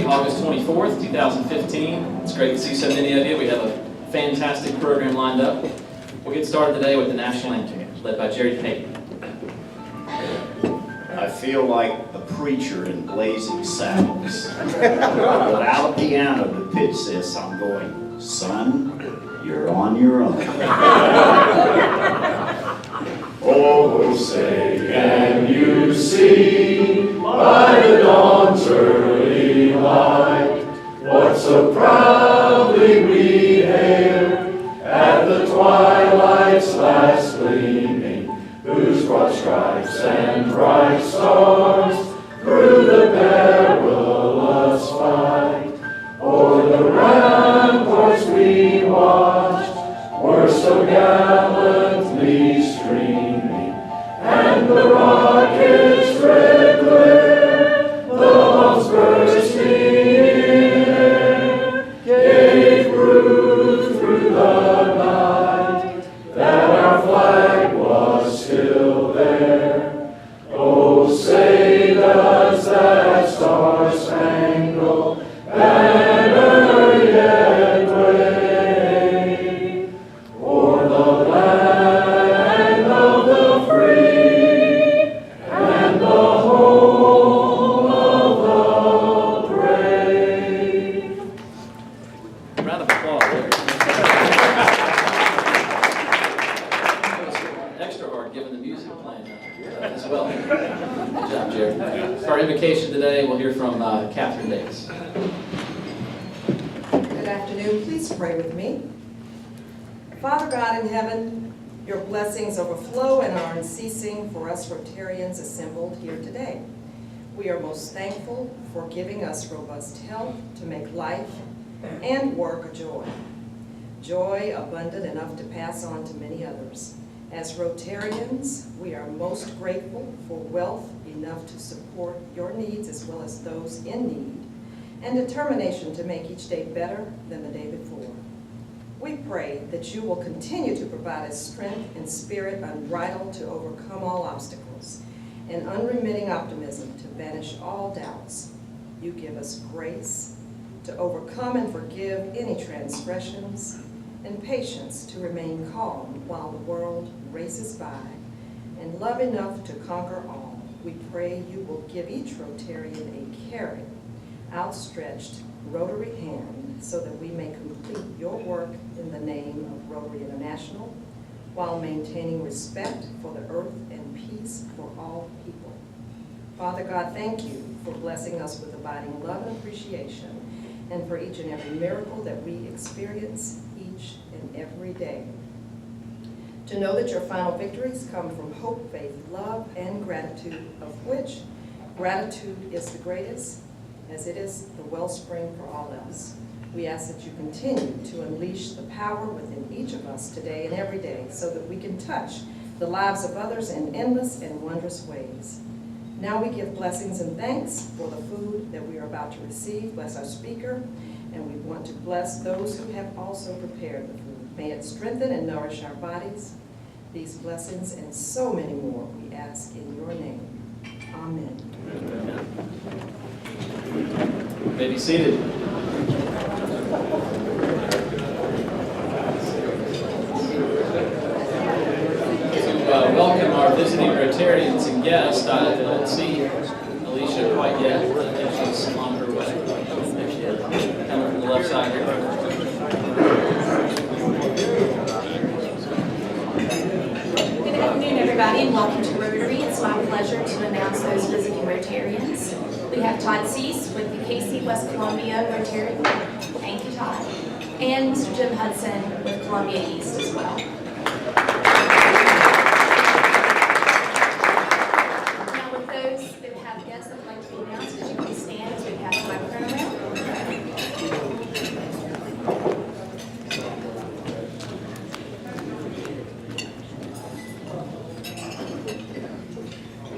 August 24th, 2015. It's great to see so many of you. We have a fantastic program lined up. We'll get started today with the national anthem, led by Jerry Payton. I feel like a preacher in Blazing Saddles. Without a piano to pitch this, I'm going, son, you're on your own. Oh, say, can you see by the dawn's early light what so proudly we hailed at the twilight's last gleaming, whose broad stripes and bright stars through the perilous fight o'er the ramparts we watched were so gallantly streaming, and the rockets' red glare, the bombs bursting in air, gave proof through the night that our flag was still there. Oh, say does that star-spangled banner yet wave o'er the land of the free and the home of the brave? Round of applause there. It was extra hard given the music playing as well. Good job, Jerry. For our invocation today, we'll hear from Catherine Davis. Good afternoon. Please pray with me. Father God in heaven, your blessings overflow and are unceasing for us Rotarians assembled here today. We are most thankful for giving us robust health to make life and work a joy. Joy abundant enough to pass on to many others. As Rotarians, we are most grateful for wealth enough to support your needs as well as those in need, and determination to make each day better than the day before. We pray that you will continue to provide us strength and spirit unbridled to overcome all obstacles, and unremitting optimism to banish all doubts. You give us grace to overcome and forgive any transgressions, and patience to remain calm while the world races by, and love enough to conquer all. We pray you will give each Rotarian a caring, outstretched Rotary hand so that we may complete your work in the name of Rotary International while maintaining respect for the earth and peace for all people. Father God, thank you for blessing us with abiding love and appreciation, and for each and every miracle that we experience each and every day. To know that your final victories come from hope, faith, love, and gratitude, of which gratitude is the greatest, as it is the wellspring for all else. We ask that you continue to unleash the power within each of us today and every day so that we can touch the lives of others in endless and wondrous ways. Now we give blessings and thanks for the food that we are about to receive. Bless our speaker, and we want to bless those who have also prepared the food. May it strengthen and nourish our bodies. These blessings and so many more we ask in your name. Amen. You may be seated. To welcome our visiting Rotarians and guests, I don't see Alicia quite yet. I think she's on her way. There she is. Coming from the left side here. Good afternoon, everybody, and welcome to Rotary. It's my pleasure to announce those visiting Rotarians. We have Todd Cease with the KC West Columbia Rotary. Thank you, Todd. And Mr. Jim Hudson with Columbia East as well. Now, with those that have guests that would like to be announced, could you please stand as we pass the microphone around?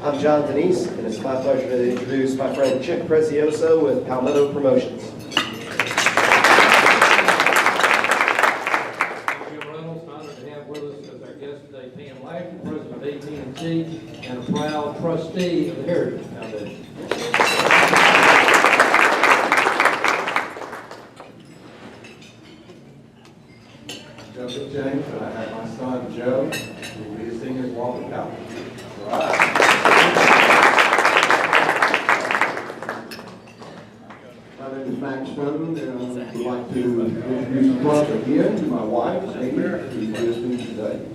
I'm John Denise, and it's my pleasure to introduce my friend Chick Prezioso with Palmetto Promotions. Jim Reynolds, honored to have with us as our guest today, Pam Lash, president of AT&T and a proud trustee of the Heritage Foundation. ago, will be a senior's walk of power. My name is Max Stone, and I would like to introduce the club again to my wife, Amy, who's with me today.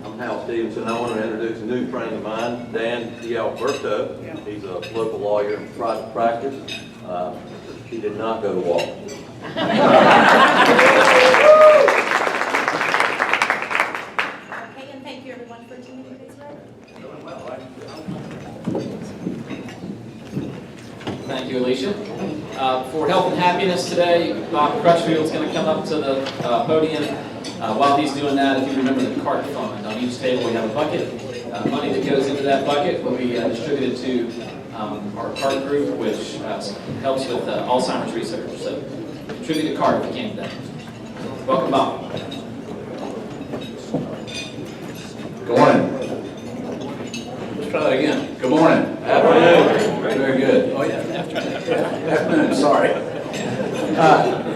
I'm Hal Stevenson. I want to introduce a new friend of mine, Dan D'Alberto. He's a local lawyer in private practice. He did not go to Walton. Okay, and thank you everyone for tuning in today's program. Thank you, Alicia. For health and happiness today, Bob Crutchfield is going to come up to the podium. While he's doing that, if you remember the CART fund, on each table we have a bucket. Money that goes into that bucket will be distributed to our CART group, which helps with Alzheimer's research. So contribute to CART if you can today. Welcome, Bob. Good morning. Let's try that again. Good morning. Afternoon. Very good. Oh, yeah, afternoon, sorry.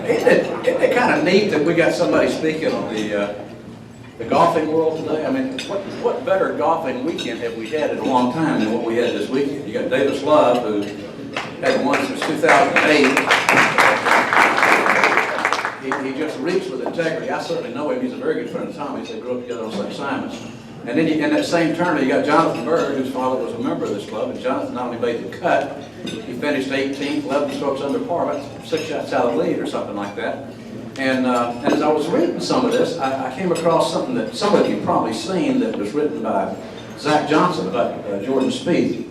Isn't it kind of neat that we got somebody speaking on the golfing world today? I mean, what better golfing weekend have we had in a long time than what we had this weekend? You got Davis Love, who had one since 2008. He just reeks with integrity. I certainly know him. He's a very good friend of Tommy's. They grew up together on St. Simon's. And then in that same tournament, you got Jonathan Bird, whose father was a member of this club. And Jonathan not only made the cut, he finished 18th, 11 strokes under par, about 6 shots out of the lead or something like that. And as I was reading some of this, I came across something that some of you probably seen that was written by Zach Johnson about Jordan Spieth.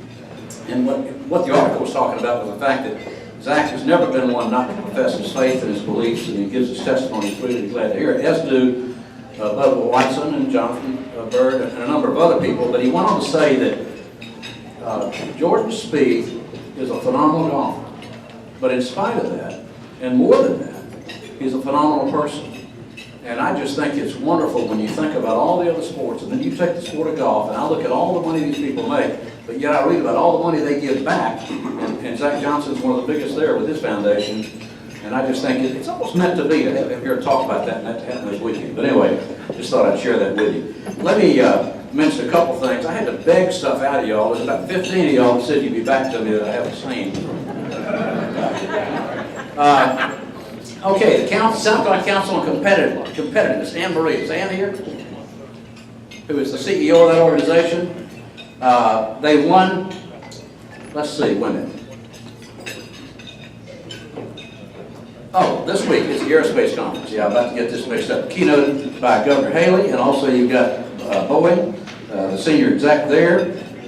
And what the article was talking about was the fact that Zach has never been one not to profess his faith and his beliefs, and he gives his testimony freely. Glad to hear it, as do Bubba Watson and Jonathan Bird and a number of other people. But he went on to say that Jordan Spieth is a phenomenal golfer. But in spite of that, and more than that, he's a phenomenal person. And I just think it's wonderful when you think about all the other sports, and then you take the sport of golf, and I look at all the money these people make, but yet I read about all the money they give back, and Zach Johnson's one of the biggest there with his foundation, and I just think it's almost meant to be to have him here to talk about that, and that happened this weekend. But anyway, just thought I'd share that with you. Let me mention a couple things. I had to beg stuff out of y'all. There's about 15 of y'all that said you'd be back to me that I haven't seen. Okay, the South Carolina Council on Competitiveness. Anne Marie, is Anne here? Who is the CEO of that organization? They won, let's see, wait a minute. Oh, this week is the Aerospace Conference. Yeah, I'm about to get this mixed up. Keynoted by Governor Haley, and also you've got Boeing, the senior exec there,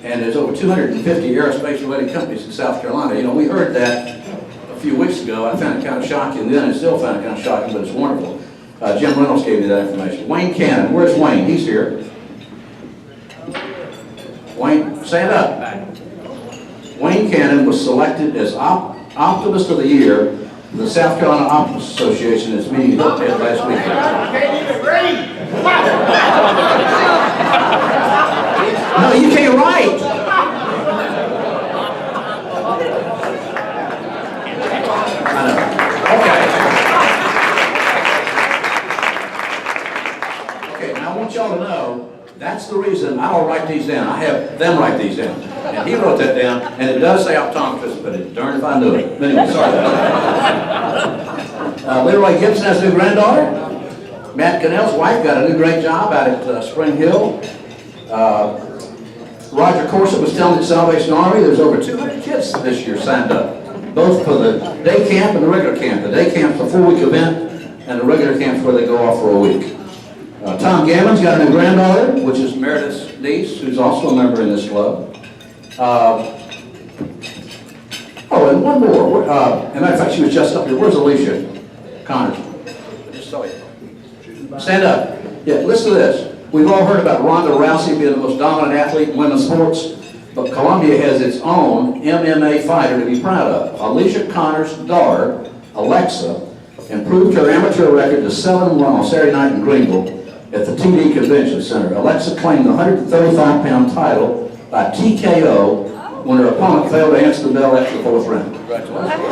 and there's over 250 aerospace-related companies in South Carolina. You know, we heard that a few weeks ago. I found it kind of shocking, and then I still found it kind of shocking, but it's wonderful. Jim Reynolds gave me that information. Wayne Cannon, where's Wayne? He's here. Wayne, stand up. Wayne Cannon was selected as Optimist of the Year for the South Carolina Optimist Association at its meeting last week. I can't even read. No, you can't write. I know. Okay, now I want y'all to know, that's the reason I don't write these down. I have them write these down. And he wrote that down, and it does say optometrist, but it's darned if I knew it. But anyway, sorry about that. Leroy Gibson has a new granddaughter. Matt Cannell's wife got a new great job out at Spring Hill. Roger Corson was telling the Salvation Army there's over 200 kids this year signed up, both for the day camp and the regular camp. The day camp's a 4-week event, and the regular camp's where they go off for a week. Tom Gammon's got a new granddaughter, which is Meredith's niece, who's also a member in this club. Oh, and one more. As a matter of fact, she was just up here. Where's Alicia Connors? I just saw you. Stand up. Yeah, listen to this. We've all heard about Ronda Rousey being the most dominant athlete in women's sports, but Columbia has its own MMA fighter to be proud of. Alicia Connors' daughter, Alexa, improved her amateur record to 7-1 on Saturday night in Greenville at the TD Convention Center. Alexa claimed the 135-pound title by TKO when their opponent failed to answer the bell after the fourth round. Congratulations.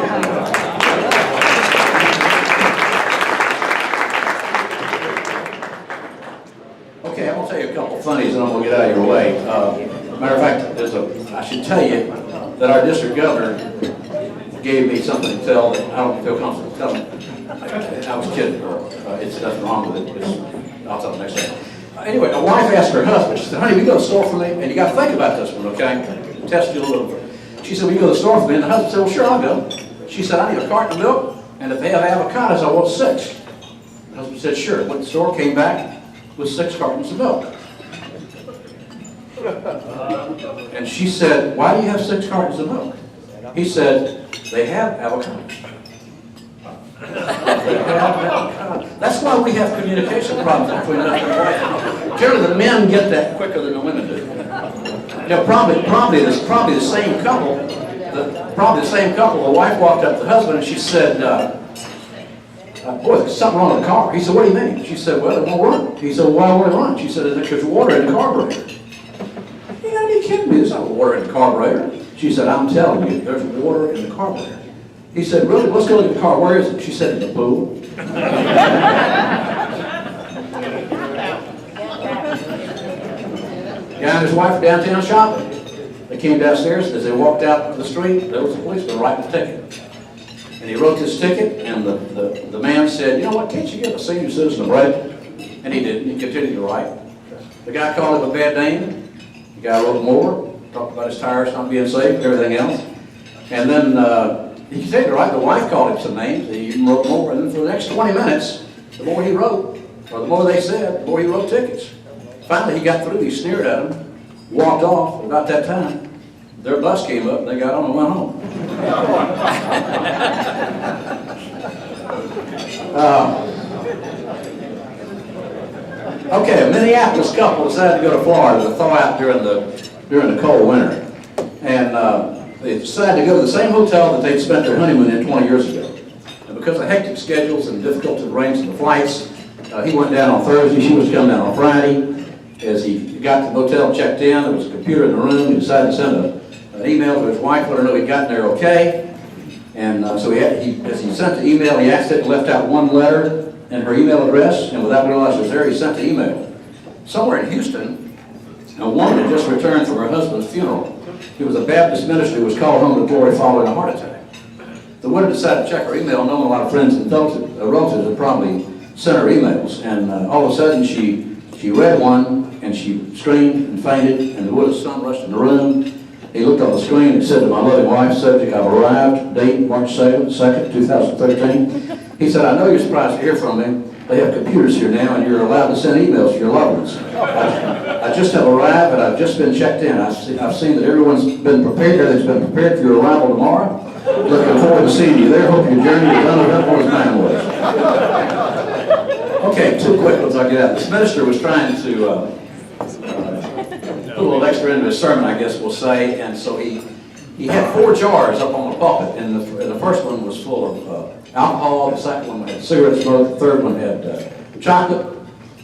Okay, I'm gonna tell you a couple funnies and I'm gonna get out of your way. Matter of fact, I should tell you that our district governor gave me something to tell that I don't feel comfortable telling. I was kidding her. It's nothing wrong with it. I'll tell the next time. Anyway, a wife asked her husband, she said, honey, will you go to the store for me? And you got to think about this one, okay? Test you a little bit. She said, will you go to the store for me? And the husband said, well, sure, I'll go. She said, I need a carton of milk, and if they have avocados, I want 6. The husband said, sure. Went to the store, came back with 6 cartons of milk. And she said, why do you have 6 cartons of milk? He said, they have avocados. That's why we have communication problems between us and wife. Generally, the men get that quicker than the women do. You know, probably the same couple. The wife walked up to the husband and she said, "Boy, there's something wrong with the car." He said, "What do you mean?" She said, "Well, it won't run." He said, "Why won't it run?" She said, "There's water in the carburetor." You gotta be kidding me! There's not water in the carburetor. She said, "I'm telling you, there's water in the carburetor." He said, "Really? Let's go look at the car. Where is it?" She said, "In the pool." Guy and his wife were downtown shopping. They came downstairs. As they walked out of the street, there was a policeman writing a ticket. And he wrote this ticket, and the man said, "You know what, can't you give a senior citizen a break?" And he didn't. He continued to write. The guy called him a bad name. The guy wrote more, talked about his tires not being safe, everything else. And then he continued to write. The wife called him some names. He even wrote more. And then for the next 20 minutes, the more he wrote, or the more they said, the more he wrote tickets. Finally, he got through. He sneered at him, walked off. About that time, their bus came up, and they got on and went home. Okay, a Minneapolis couple decided to go to Florida to thaw out during the cold winter. And they decided to go to the same hotel that they'd spent their honeymoon in 20 years ago. And because of hectic schedules and difficulty arranging the flights, he went down on Thursday, she was coming down on Friday. As he got to the hotel and checked in, there was a computer in the room. He decided to send an email to his wife, let her know he'd gotten there okay. And so as he sent the email, he accidentally left out one letter and her email address, and without realizing it was there, he sent the email. Somewhere in Houston, a woman had just returned from her husband's funeral. He was a Baptist minister who was called home to glory following a heart attack. The woman decided to check her email, knowing a lot of friends and relatives had probably sent her emails. And all of a sudden, she read one, and she screamed and fainted, and the woman's son rushed in the room. He looked on the screen and said to my loving wife, subject, "I've arrived, date March 2nd, 2013. He said, "I know you're surprised to hear from me. They have computers here now, and you're allowed to send emails to your loved ones. I just have arrived, and I've just been checked in. I've seen that everyone's been prepared, everything's been prepared for your arrival tomorrow. Looking forward to seeing you there. Hope your journey is uneventful as mine was." Okay, 2 quick ones I'll get out. This minister was trying to put a little extra into his sermon, I guess we'll say, and so he had 4 jars up on the pulpit, and the first one was full of alcohol, the second one had cigarette smoke, the third one had chocolate,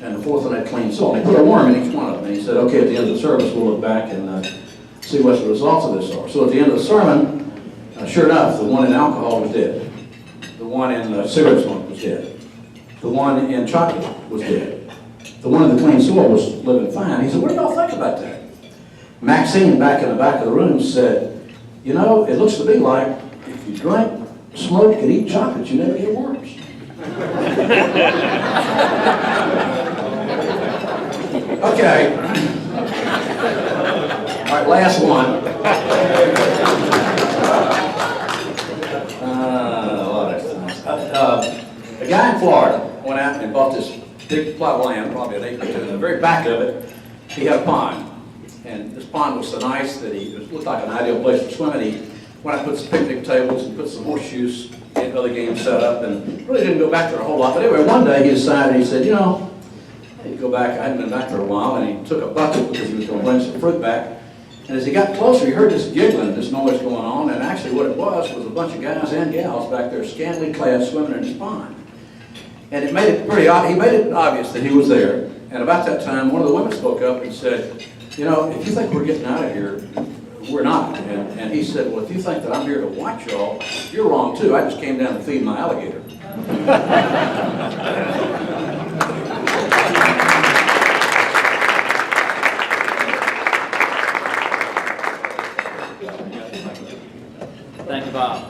and the fourth one had clean salt. He put a worm in each one of them, and he said, "Okay, at the end of the service, we'll look back and see what the results of this are." So at the end of the sermon, sure enough, the one in alcohol was dead. The one in cigarette smoke was dead. The one in chocolate was dead. The one in the clean soil was living fine. He said, "What do y'all think about that?" Maxine, back in the back of the room, said, "You know, it looks to me like if you drink, smoke, and eat chocolate, you never get worms." Okay. All right, last one. A guy in Florida went out and bought this big plot of land, probably an acre or two. In the very back of it, he had a pond. And this pond was so nice that it looked like an ideal place for swimming. He went out and put some picnic tables and put some horseshoes and other games set up, and really didn't go back there a whole lot. But anyway, one day he decided, he said, "You know, I need to go back. I hadn't been back there a while." And he took a bucket because he was going to bring some fruit back. And as he got closer, he heard this giggling, this noise going on. And actually what it was a bunch of guys and gals back there scantily clad swimming in his pond. And it made it he made it obvious that he was there. And about that time, one of the women spoke up and said, "You know, if you think we're getting out of here, we're not. And he said, well, if you think that I'm here to watch y'all, you're wrong too. I just came down to feed my alligator. Thank you, Bob.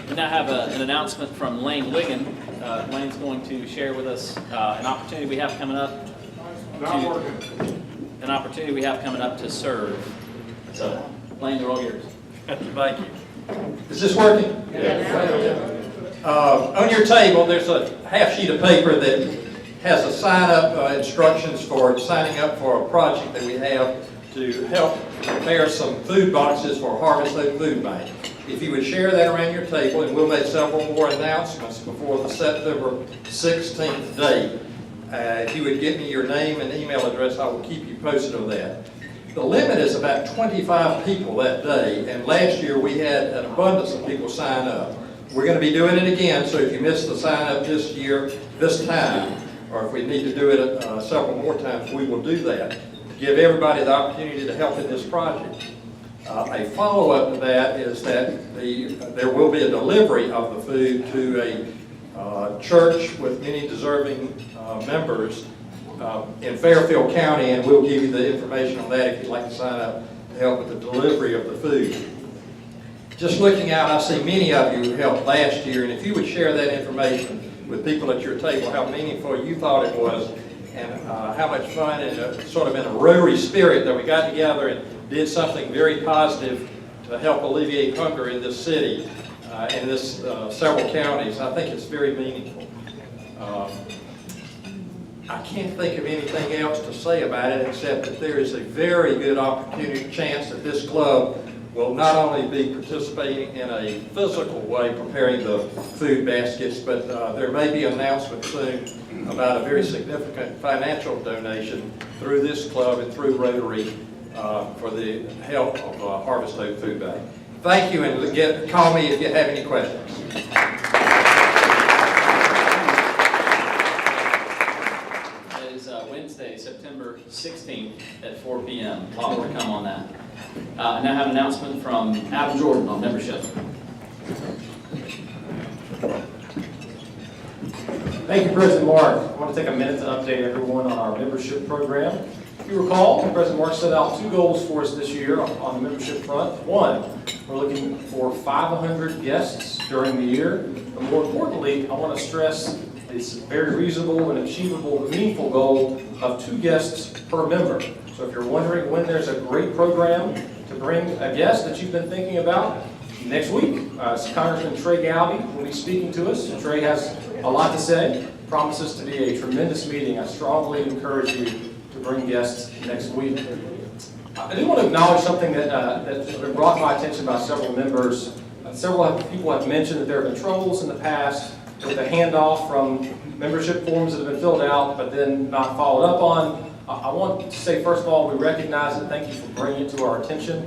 We now have an announcement from Lane Wiggin. Lane's going to share with us an opportunity we have coming up. An opportunity we have coming up to serve. So, Lane, they're all yours. Thank you. Is this working? Yes. On your table, there's a half sheet of paper that has a sign-up instructions for signing up for a project that we have to help prepare some food boxes for Harvest Hope Food Bank. If you would share that around your table, and we'll make several more announcements before the September 16th date. If you would give me your name and email address, I will keep you posted on that. The limit is about 25 people that day, and last year we had an abundance of people sign up. We're going to be doing it again, so if you missed the sign up this year, this time, or if we need to do it several more times, we will do that to give everybody the opportunity to help in this project. A follow-up to that is that there will be a delivery of the food to a church with many deserving members in Fairfield County, and we'll give you the information on that if you'd like to sign up to help with the delivery of the food. Just looking out, I see many of you helped last year, and if you would share that information with people at your table, how meaningful you thought it was, and how much fun and sort of in a Rotary spirit that we got together and did something very positive to help alleviate hunger in this city and in this several counties. I think it's very meaningful. I can't think of anything else to say about it except that there is a very good opportunity, chance that this club will not only be participating in a physical way, preparing the food baskets, but there may be an announcement soon about a very significant financial donation through this club and through Rotary for the help of Harvest Hope Food Bank. Thank you, and call me if you have any questions. It is Wednesday, September 16th at 4 p.m. A lot more to come on that. I now have an announcement from Adam Jordan on membership. Thank you, President Mark. I want to take a minute to update everyone on our membership program. If you recall, President Mark set out 2 goals for us this year on the membership front. One, we're looking for 500 guests during the year. But more importantly, I want to stress it's a very reasonable and achievable, meaningful goal of 2 guests per member. So if you're wondering when there's a great program to bring a guest that you've been thinking about, next week, Congressman Trey Gowdy will be speaking to us. Trey has a lot to say, promises to be a tremendous meeting. I strongly encourage you to bring guests next week. I do want to acknowledge something that's been brought to my attention by several members. Several people have mentioned that there have been troubles in the past with the handoff from membership forms that have been filled out but then not followed up on. I want to say, first of all, we recognize it. Thank you for bringing it to our attention.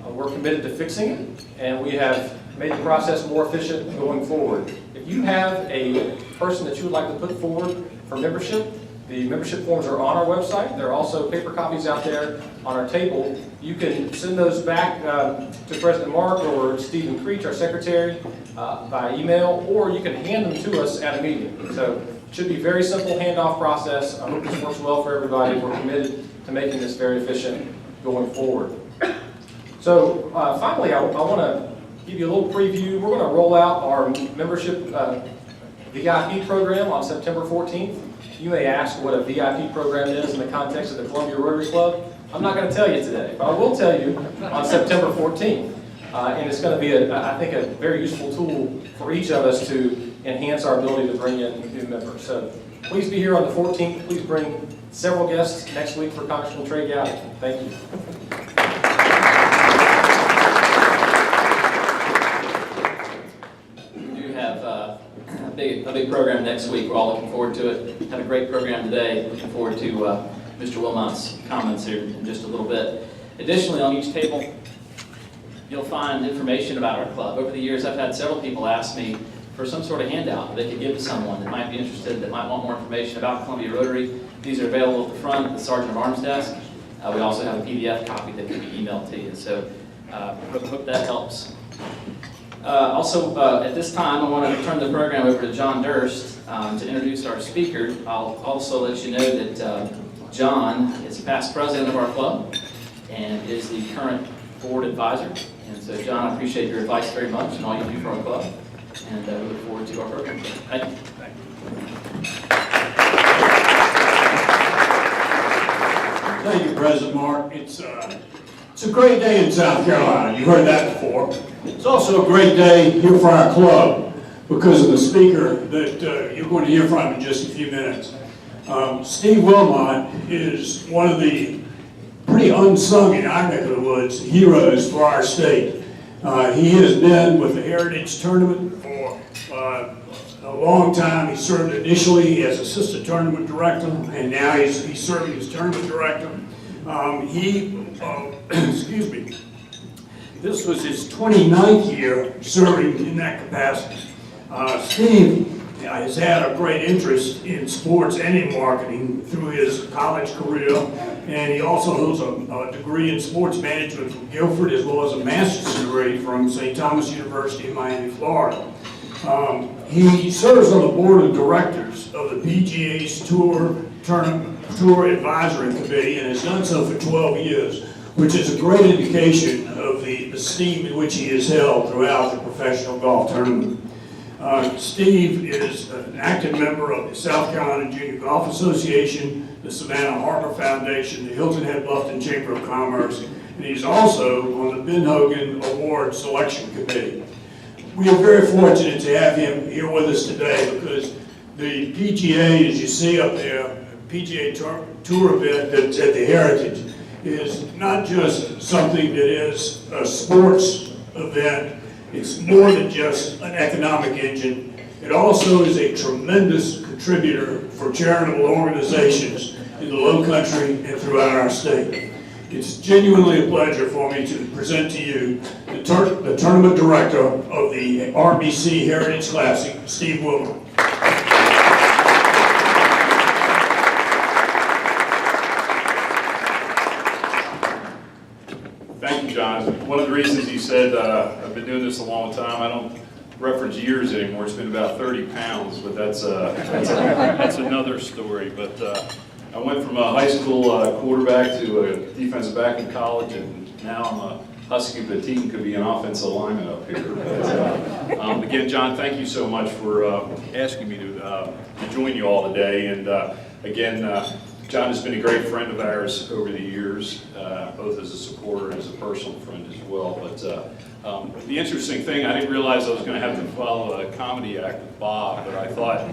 We're committed to fixing it, and we have made the process more efficient going forward. If you have a person that you would like to put forward for membership, the membership forms are on our website. There are also paper copies out there on our table. You can send those back to President Mark or Stephen Creech, our secretary, by email, or you can hand them to us at a meeting. So it should be a very simple handoff process. I hope this works well for everybody. We're committed to making this very efficient going forward. So finally, I want to give you a little preview. We're going to roll out our membership VIP program on September 14th. You may ask what a VIP program is in the context of the Columbia Rotary Club. I'm not going to tell you today, but I will tell you on September 14th. And it's going to be, I think, a very useful tool for each of us to enhance our ability to bring in new members. So please be here on the 14th. Please bring several guests next week for Congressman Trey Gowdy. Thank you. A big program next week. We're all looking forward to it. Had a great program today. Looking forward to Mr. Wilmot's comments here in just a little bit. Additionally, on each table, you'll find information about our club. Over the years, I've had several people ask me for some sort of handout they could give to someone that might be interested, that might want more information about Columbia Rotary. These are available at the front of the Sergeant of Arms desk. We also have a PDF copy that can be emailed to you. So Hope that helps. Also, at this time, I want to turn the program over to John Durst to introduce our speaker. I'll also let you know that John is a past president of our club and is the current board advisor. And so, John, I appreciate your advice very much and all you do for our club. And we look forward to our program. Thank you. Thank you, President Mark. It's a great day in South Carolina. You've heard that before. It's also a great day here for our club because of the speaker that you're going to hear from in just a few minutes. Steve Wilmot is one of the pretty unsung in our neck of the woods heroes for our state. He has been with the Heritage Tournament for a long time. He served initially as assistant tournament director, and now he's serving as tournament director. Excuse me, this was his 29th year serving in that capacity. Steve has had a great interest in sports and in marketing through his college career, and he also holds a degree in sports management from Guilford, as well as a master's degree from St. Thomas University in Miami, Florida. He serves on the board of directors of the PGA's Tour Advisory Committee and has done so for 12 years, which is a great indication of the esteem in which he is held throughout the professional golf tournament. Steve is an active member of the South Carolina Junior Golf Association, the Savannah Harbor Foundation, the Hilton Head Bluffton Chamber of Commerce, and he's also on the Ben Hogan Award Selection Committee. We are very fortunate to have him here with us today because the PGA, as you see up there, PGA Tour event that's at the Heritage, is not just something that is a sports event. It's more than just an economic engine. It also is a tremendous contributor for charitable organizations in the Low Country and throughout our state. It's genuinely a pleasure for me to present to you the tournament director of the RBC Heritage Classic, Steve Wilmot. Thank you, John. One of the reasons you said I've been doing this a long time, I don't reference years anymore. It's been about 30 pounds, but that's another story. But I went from a high school quarterback to a defensive back in college, and now I'm a Husky, but Teton could be an offensive lineman up here. But, again, John, thank you so much for asking me to join you all today. And again, John has been a great friend of ours over the years, both as a supporter and as a personal friend as well. But the interesting thing, I didn't realize I was going to have to follow a comedy act with Bob, but I thought,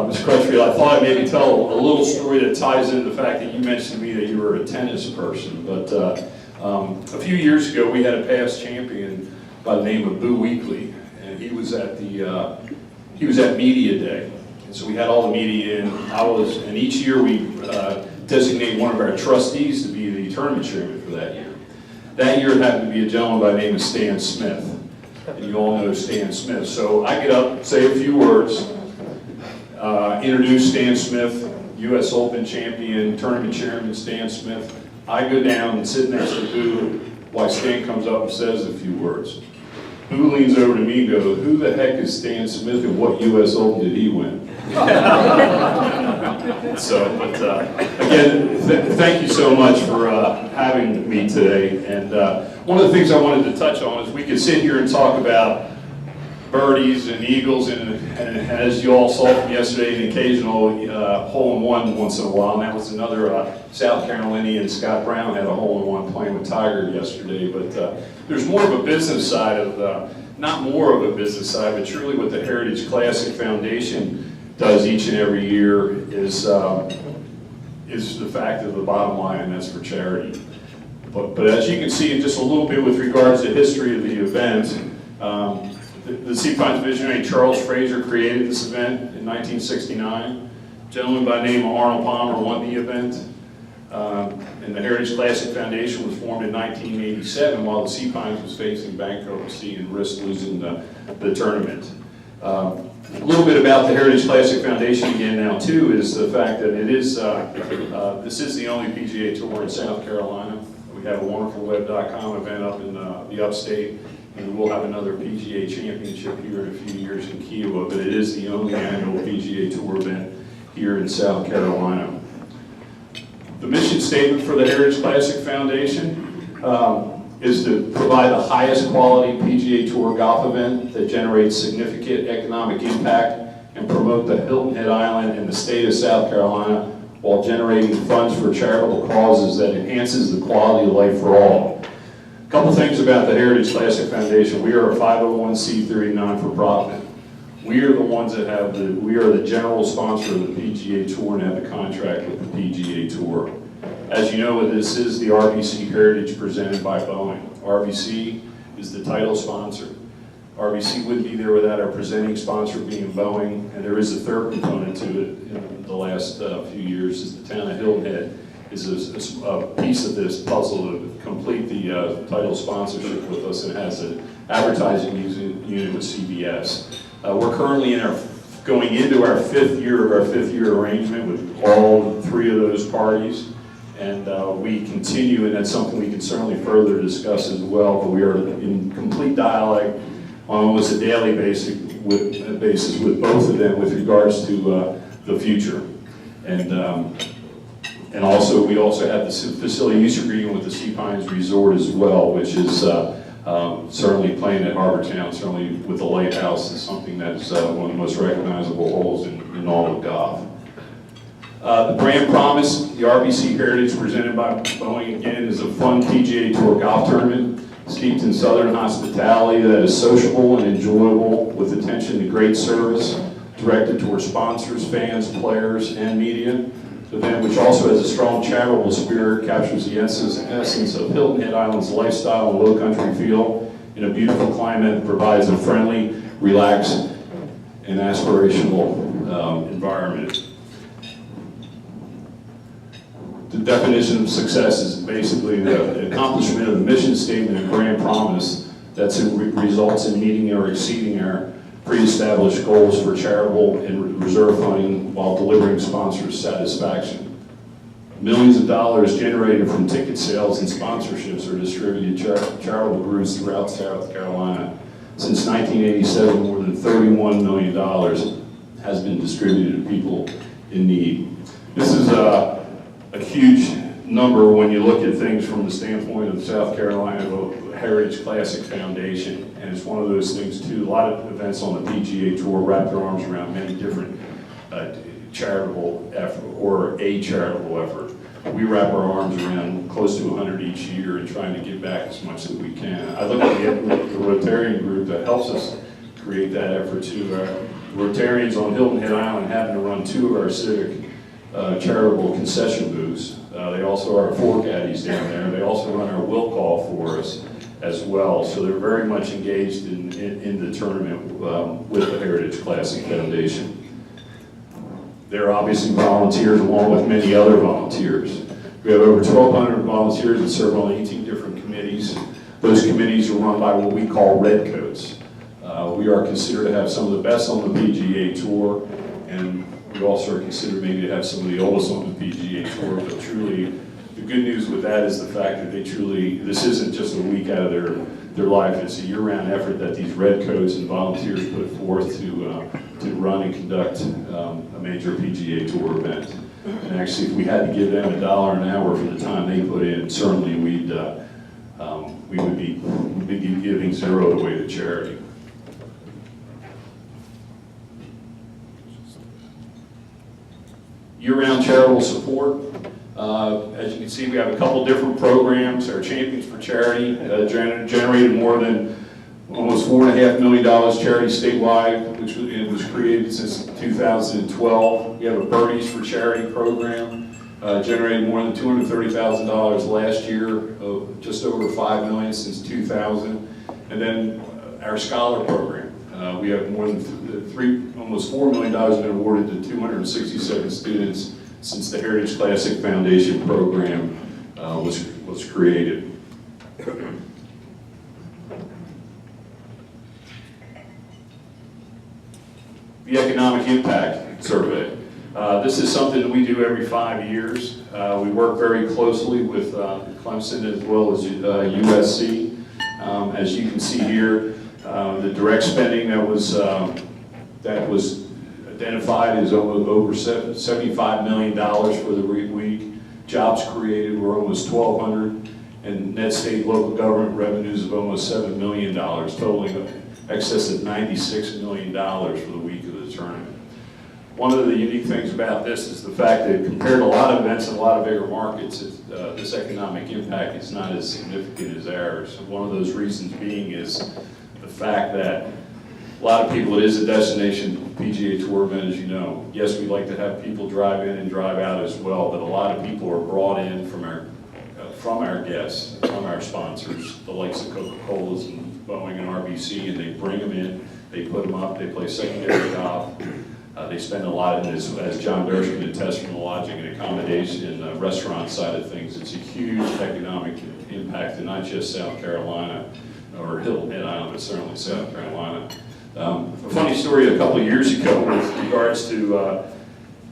Ms. Crutchfield, I thought I'd maybe tell a little story that ties into the fact that you mentioned to me that you were a tennis person. But a few years ago, we had a past champion by the name of Boo Weekley, and he was at Media Day. And so we had all the media in. And each year we designate one of our trustees to be the tournament chairman for that year. That year it happened to be a gentleman by the name of Stan Smith. And you all know Stan Smith. So I get up, say a few words, introduce Stan Smith, U.S. Open champion, tournament chairman Stan Smith. I go down and sit next to Boo while Stan comes up and says a few words. Boo leans over to me and goes, "Who the heck is Stan Smith and what U.S. Open did he win?" So, but again, thank you so much for having me today. And one of the things I wanted to touch on is we could sit here and talk about birdies and eagles, and as you all saw from yesterday, an occasional hole-in-one once in a while. And that was another South Carolinian, Scott Brown, had a hole-in-one playing with Tiger yesterday. But there's more of a business side of not more of a business side, but truly what the Heritage Classic Foundation does each and every year is the fact of the bottom line, and that's for charity. But as you can see, just a little bit with regards to history of the event, the Sea Pines visionary Charles Fraser created this event in 1969. A gentleman by the name of Arnold Palmer won the event. And the Heritage Classic Foundation was formed in 1987 while the Sea Pines was facing bankruptcy and risked losing the tournament. A little bit about the Heritage Classic Foundation again now too is the fact that it is this is the only PGA Tour in South Carolina. We have a wonderful web.com event up in the upstate, and we'll have another PGA championship here in a few years in Kiowa, but it is the only annual PGA Tour event here in South Carolina. The mission statement for the Heritage Classic Foundation is to provide the highest quality PGA Tour golf event that generates significant economic impact and promote the Hilton Head Island and the state of South Carolina while generating funds for charitable causes that enhances the quality of life for all. A couple things about the Heritage Classic Foundation. We are a 501c3 non-for-profit. We are the ones that we are the general sponsor of the PGA Tour and have the contract with the PGA Tour. As you know, this is the RBC Heritage presented by Boeing. RBC is the title sponsor. RBC wouldn't be there without our presenting sponsor being Boeing, and there is a third component to it in the last few years, is the town of Hilton Head is a piece of this puzzle to complete the title sponsorship with us, and has an advertising unit with CBS. We're currently going into our fifth year arrangement with all three of those parties. And we continue, and that's something we can certainly further discuss as well, but we are in complete dialogue on almost a daily basis with both of them with regards to the future. And also, we also have the facility use agreement with the Sea Pines Resort as well, which is certainly playing at Harbortown, certainly with the lighthouse, is something that's one of the most recognizable holes in all of golf. The brand promise, the RBC Heritage presented by Boeing again, is a fun PGA Tour golf tournament steeped in Southern hospitality that is sociable and enjoyable with attention to great service directed towards sponsors, fans, players, and media. The event, which also has a strong charitable spirit, captures the essence of Hilton Head Island's lifestyle and low country feel in a beautiful climate that provides a friendly, relaxed, and aspirational environment. The definition of success is basically the accomplishment of the mission statement and brand promise that results in meeting or exceeding our pre-established goals for charitable and reserve funding while delivering sponsors satisfaction. Millions of dollars generated from ticket sales and sponsorships are distributed to charitable groups throughout South Carolina. Since 1987, more than $31 million has been distributed to people in need. This is a huge number when you look at things from the standpoint of South Carolina Heritage Classic Foundation, and it's one of those things too. A lot of events on the PGA Tour wrap their arms around many different charitable effort or a charitable effort. We wrap our arms around close to 100 each year and trying to give back as much as we can. I look at the Rotarian group that helps us create that effort too. Rotarians on Hilton Head Island happen to run two of our civic charitable concession booths. They also are floor caddies down there. They also run our will call for us as well. So they're very much engaged in the tournament with the Heritage Classic Foundation. They're obviously volunteers along with many other volunteers. We have over 1,200 volunteers that serve on 18 different committees. Those committees are run by what we call redcoats. We are considered to have some of the best on the PGA Tour, and we also are considered maybe to have some of the oldest on the PGA Tour, but truly, the good news with that is the fact that this isn't just a week out of their life, it's a year-round effort that these redcoats and volunteers put forth to run and conduct a major PGA Tour event. And actually, if we had to give them $1 an hour for the time they put in, certainly we would be giving zero away to charity. Year-round charitable support. As you can see, we have a couple different programs. Our Champions for Charity generated more than almost $4.5 million charity statewide, which was created since 2012. We have a Birdies for Charity program, generated more than $230,000 last year, just over $5 million since 2000. And then our Scholar program. We have more than almost $4 million been awarded to 267 students since the Heritage Classic Foundation program was created. The Economic Impact Survey. This is something that we do every 5 years. We work very closely with Clemson as well as USC. As you can see here, the direct spending that was identified is over $75 million for the week. Jobs created were almost 1,200, and net state local government revenues of almost $7 million, totaling excess of $96 million for the week of the tournament. One of the unique things about this is the fact that compared to a lot of events in a lot of bigger markets, this economic impact is not as significant as ours. One of those reasons being is the fact that a lot of people, it is a destination PGA Tour event, as you know. Yes, we like to have people drive in and drive out as well, but a lot of people are brought in from our guests, from our sponsors, the likes of Coca-Cola's and Boeing and RBC, and they bring them in, they put them up, they play secondary golf. They spend a lot in this, as John Durst can attest from the lodging and accommodation and restaurant side of things. It's a huge economic impact to not just South Carolina or Hilton Head Island, but certainly South Carolina. A funny story a couple of years ago with regards to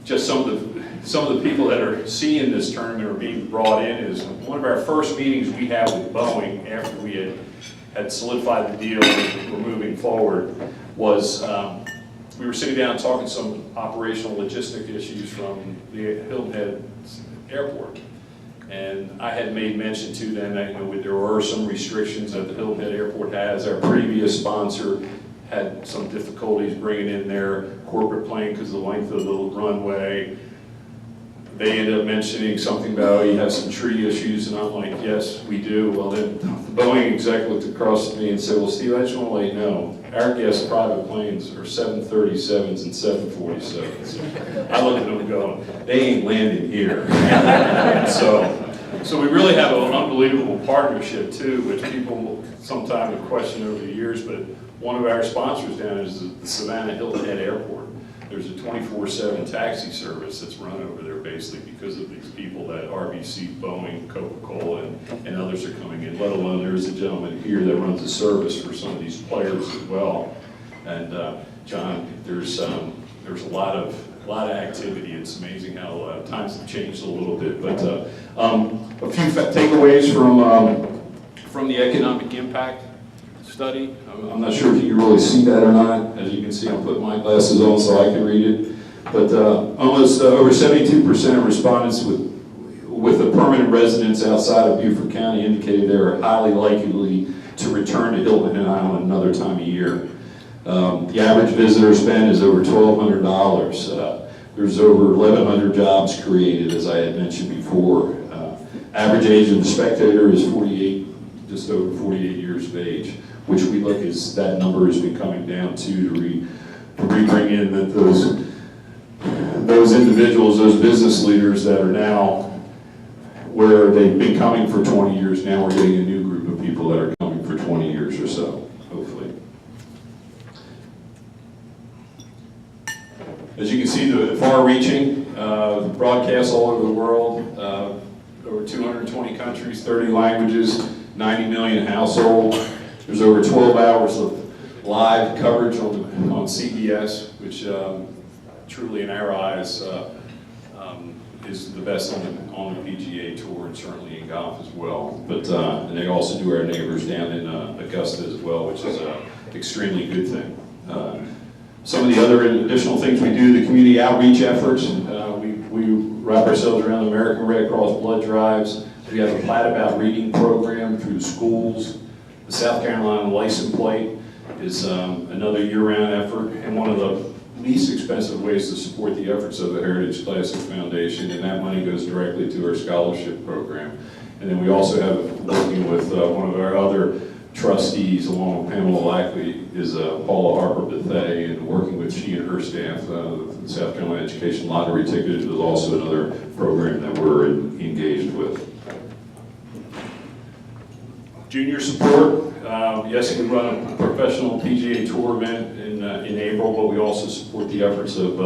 just some of the people that are seeing this tournament or being brought in is one of our first meetings we had with Boeing after we had solidified the deal and were moving forward was we were sitting down talking some operational logistic issues from the Hilton Head Airport. And I had made mention to them that there were some restrictions that the Hilton Head Airport has. Our previous sponsor had some difficulties bringing in their corporate plane because of the length of the runway. They ended up mentioning something about, oh, you have some tree issues, and I'm like, yes, we do. Well, then the Boeing exec looked across at me and said, well, Steve, I just want to let you know, our guests' private planes are 737s and 747s. I looked at them going, they ain't landing here. So we really have an unbelievable partnership, too, which people sometimes have questioned over the years, but one of our sponsors down is the Savannah Hilton Head Airport. There's a 24/7 taxi service that's run over there basically because of these people that RBC, Boeing, Coca-Cola, and others are coming in, let alone there's a gentleman here that runs a service for some of these players as well. And John, there's a lot of activity. It's amazing how times have changed a little bit. But a few takeaways from the economic impact study. I'm not sure if you can really see that or not. As you can see, I'm putting my glasses on so I can read it. But almost over 72% of respondents with a permanent residence outside of Beaufort County indicated they are highly likely to return to Hilton Head Island another time of year. The average visitor spend is over $1,200. There's over 1,100 jobs created, as I had mentioned before. Average age of the spectator is 48, just over 48 years of age, which we look as that number has been coming down to bring in that those individuals, those business leaders that are now where they've been coming for 20 years, now we're getting a new group of people that are coming for 20 years or so, hopefully. As you can see, the far-reaching broadcasts all over the world, over 220 countries, 30 languages, 90 million households. There's over 12 hours of live coverage on CBS, which truly in our eyes is the best on the PGA Tour and certainly in golf as well. But and they also do our neighbors down in Augusta as well, which is an extremely good thing. Some of the other additional things we do, the community outreach efforts, we wrap ourselves around the American Red Cross blood drives. We have a Flat About Reading program through schools. The South Carolina license plate is another year-round effort and one of the least expensive ways to support the efforts of the Heritage Classic Foundation, and that money goes directly to our scholarship program. And then we also have, working with one of our other trustees, along with Pamela Lackley, is Paula Harper Bethea, and working with she and her staff, the South Carolina Education Lottery Ticket is also another program that we're engaged with. Junior support. Yes, we run a professional PGA Tour event in April, but we also support the efforts of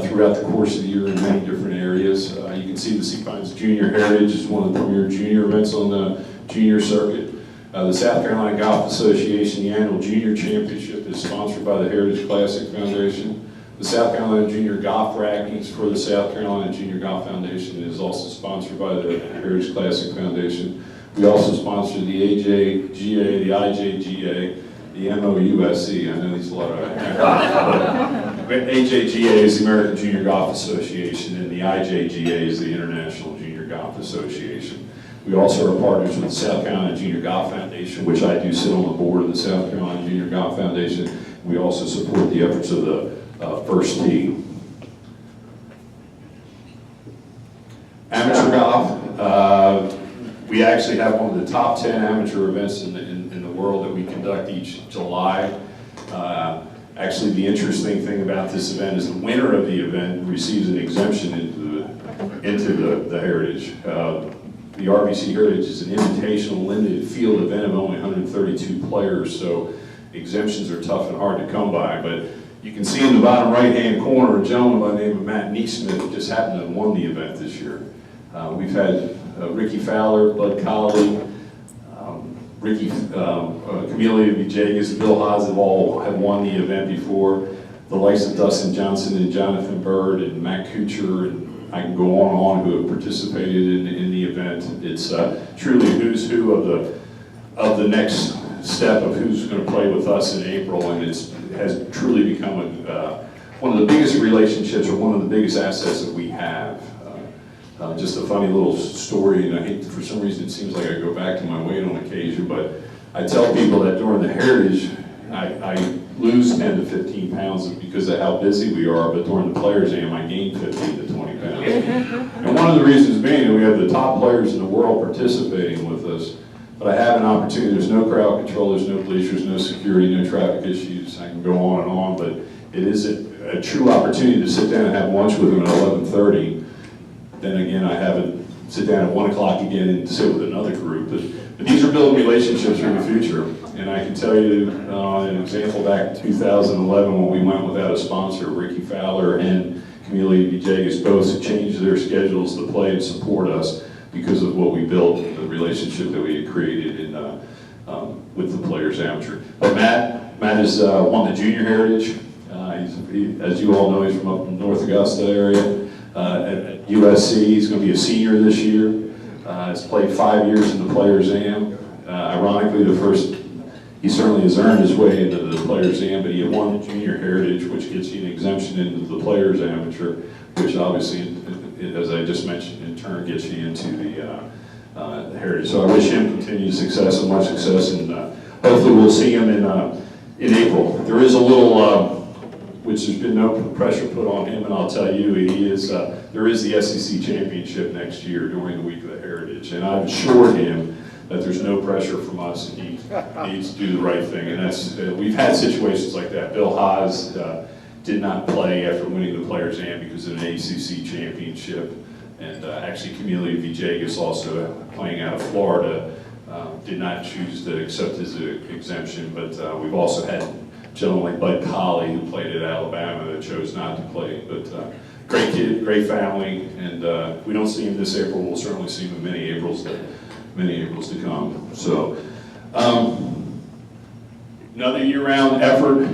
throughout the course of the year in many different areas. You can see the Seapines Junior Heritage is one of the premier junior events on the junior circuit. The South Carolina Golf Association, the annual Junior Championship, is sponsored by the Heritage Classic Foundation. The South Carolina Junior Golf Rankings for the South Carolina Junior Golf Foundation is also sponsored by the Heritage Classic Foundation. We also sponsor the AJGA, the IJGA, the MOUSE. I know there's a lot of AJGA is the American Junior Golf Association, and the IJGA is the International Junior Golf Association. We also are partners with the South Carolina Junior Golf Foundation, which I do sit on the board of the South Carolina Junior Golf Foundation. We also support the efforts of the First Tee. Amateur golf. We actually have one of the top 10 amateur events in the world that we conduct each July. Actually, the interesting thing about this event is the winner of the event receives an exemption into the Heritage. The RBC Heritage is an invitational limited field event of only 132 players, so exemptions are tough and hard to come by. But you can see in the bottom right-hand corner a gentleman by the name of Matt Neesmith who just happened to have won the event this year. We've had Ricky Fowler, Bud Colley, Camellia Villegas, Bill Haas have won the event before. The likes of Dustin Johnson and Jonathan Bird and Matt Kuchar, and I can go on who have participated in the event. It's truly who's who of the next step of who's going to play with us in April, and it has truly become one of the biggest relationships or one of the biggest assets that we have. Just a funny little story, and I hate, for some reason it seems like I go back to my weight on occasion, but I tell people that during the Heritage, I lose 10 to 15 pounds because of how busy we are, but during the Players Am, I gain 15 to 20 pounds. And one of the reasons being that we have the top players in the world participating with us, but I have an opportunity. There's no crowd control, there's no bleachers, no security, no traffic issues. I can go on, but it is a true opportunity to sit down and have lunch with them at 11:30. Then again, I have it sit down at 1 o'clock again and sit with another group. But these are building relationships for the future. And I can tell you an example back in 2011 when we went without a sponsor, Ricky Fowler and Camellia Villegas both changed their schedules to play and support us because of what we built, the relationship that we had created with the Players Amateur. But Matt has won the Junior Heritage. As you all know, he's from up in North Augusta area. At USC, he's going to be a senior this year. He's played 5 years in the Players Am. Ironically, he certainly has earned his way into the Players Am, but he had won the Junior Heritage, which gets you an exemption into the Players Amateur, which obviously, as I just mentioned, in turn gets you into the Heritage. So I wish him continued success and much success, and hopefully we'll see him in April. There is a little, which there's been no pressure put on him, and I'll tell you, there is the SEC Championship next year during the week of the Heritage, and I've assured him that there's no pressure from us, and he needs to do the right thing, and that's, we've had situations like that. Bill Haas did not play after winning the Players Am because of an ACC Championship, and actually Camellia Villegas, also playing out of Florida, did not choose to accept his exemption, but we've also had a gentleman like Bud Colley who played at Alabama that chose not to play, but great kid, great family, and we don't see him this April. We'll certainly see him in many Aprils to come. So another year-round effort.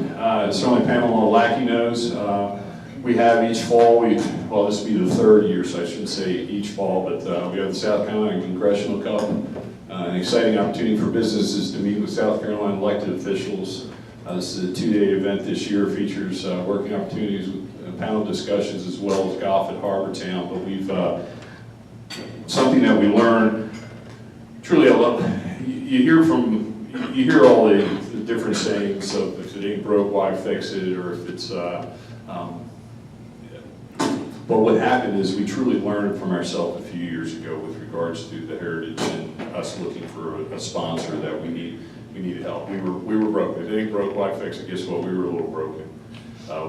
Certainly Pamela Lackey knows. We have each fall, well, this will be the third year, so I shouldn't say each fall, but we have the South Carolina Congressional Cup, an exciting opportunity for businesses to meet with South Carolina elected officials. This is a two-day event this year, features working opportunities with panel discussions as well as golf at Harbortown. But we've, something that we learned, truly I love, you hear all the different sayings of if it ain't broke, why fix it, or if it's, but what happened is we truly learned from ourselves a few years ago with regards to the Heritage and us looking for a sponsor that we needed help. We were broke. If it ain't broke, why fix it? Guess what? We were a little broken.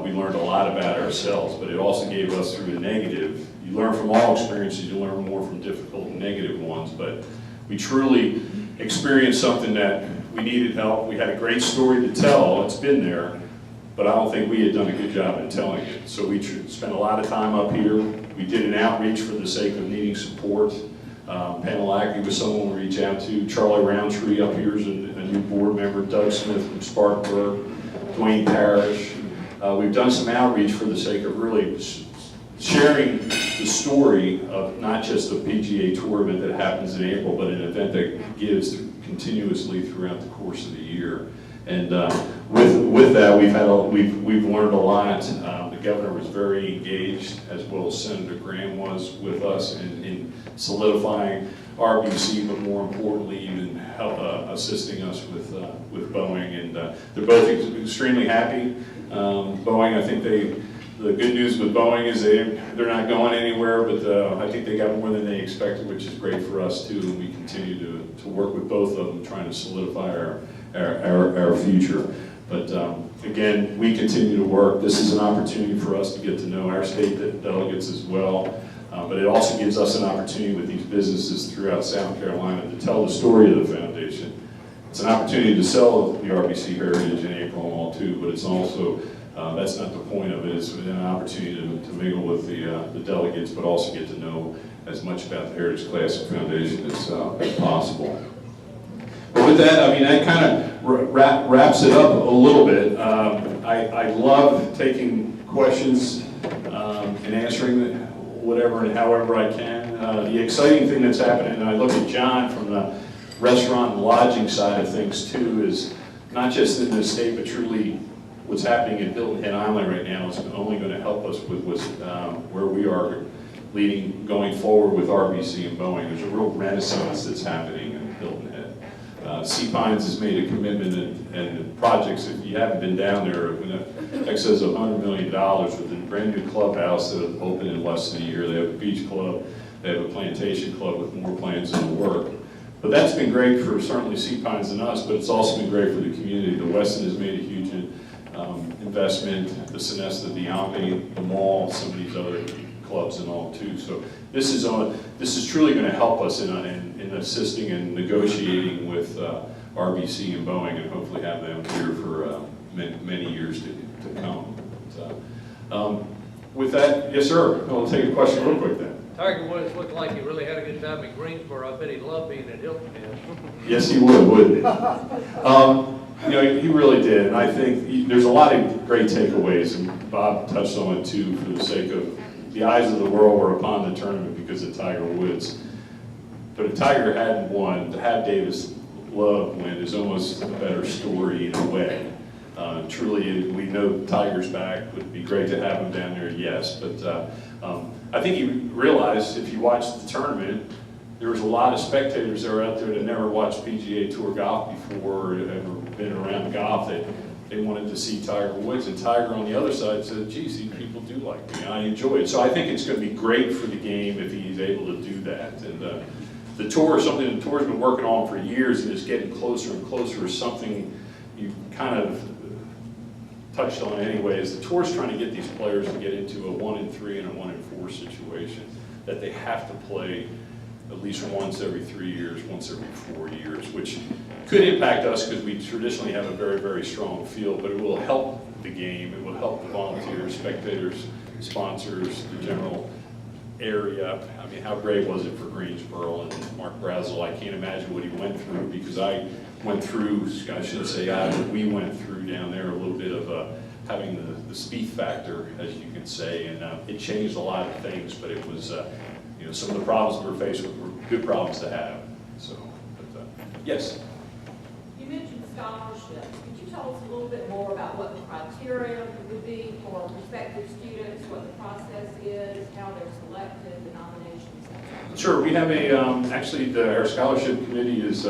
We learned a lot about ourselves, but it also gave us through the negative. You learn from all experiences, you learn more from difficult and negative ones, but we truly experienced something that we needed help. We had a great story to tell. It's been there, but I don't think we had done a good job in telling it. So we spent a lot of time up here. We did an outreach for the sake of needing support. Panelaki was someone we reach out to. Charlie Roundtree up here is a new board member. Doug Smith from Spartanburg. Dwayne Parrish. We've done some outreach for the sake of really sharing the story of not just the PGA Tour event that happens in April, but an event that gives continuously throughout the course of the year. And with that, we've learned a lot. The governor was very engaged, as well as Senator Graham was with us in solidifying RBC, but more importantly, even assisting us with Boeing. And they're both extremely happy. Boeing, I think the good news with Boeing is they're not going anywhere, but I think they got more than they expected, which is great for us too. And we continue to work with both of them, trying to solidify our future. But again, we continue to work. This is an opportunity for us to get to know our state delegates as well. But it also gives us an opportunity with these businesses throughout South Carolina to tell the story of the foundation. It's an opportunity to sell the RBC Heritage in April and all too, but it's also, that's not the point of it. It's an opportunity to mingle with the delegates, but also get to know as much about the Heritage Classic Foundation as possible. But with that, I mean, that kind of wraps it up a little bit. I love taking questions and answering whatever and however I can. The exciting thing that's happening, and I look at John from the restaurant and lodging side of things too, is not just in this state, but truly what's happening in Hilton Head Island right now is only going to help us with where we are leading, going forward with RBC and Boeing. There's a real renaissance that's happening in Hilton Head. Sea Pines has made a commitment and projects, if you haven't been down there, in excess of $100 million with a brand new clubhouse that opened in less than a year. They have a beach club, they have a plantation club with more plans in the work. But that's been great for certainly Sea Pines and us, but it's also been great for the community. The Westin has made a huge investment, the Sonesta, the Omni, the mall, some of these other clubs and all too. So this is truly going to help us in assisting and negotiating with RBC and Boeing, and hopefully have them here for many years to come. So, with that, yes sir, I'll take a question real quick then. Tiger Woods looked like he really had a good time in Greensboro. I bet he loved being at Hilton Head. Yes, he would, wouldn't he? You know, he really did, and I think there's a lot of great takeaways, and Bob touched on it too, for the sake of the eyes of the world were upon the tournament because of Tiger Woods. But if Tiger hadn't won, to have Davis Love win is almost a better story in a way. Truly, we know Tiger's back. It would be great to have him down there, yes. But I think he realized, if you watched the tournament, there was a lot of spectators that were out there that never watched PGA Tour golf before, or ever been around golf. They wanted to see Tiger Woods, and Tiger on the other side said, geez, these people do like me, I enjoy it. So I think it's going to be great for the game if he's able to do that. And the tour is something the tour's been working on for years, and it's getting closer and closer. Something you kind of touched on anyway, is the tour's trying to get these players to get into a 1-in-3 and a 1-in-4 situation, that they have to play at least once every 3 years, once every 4 years, which could impact us because we traditionally have a very, very strong field, but it will help the game. It will help the volunteers, spectators, sponsors, the general area. I mean, how great was it for Greensboro and Mark Brazel? I can't imagine what he went through, because I went through, I should say we went through down there a little bit of having the speed factor, as you can say, and it changed a lot of things, but it was, you know, some of the problems we were faced with were good problems to have. So, but, yes? You mentioned scholarships. Could you tell us a little bit more about what the criteria would be for prospective students, what the process is, how they're selected, the nominations? Sure. We have actually our scholarship committee is,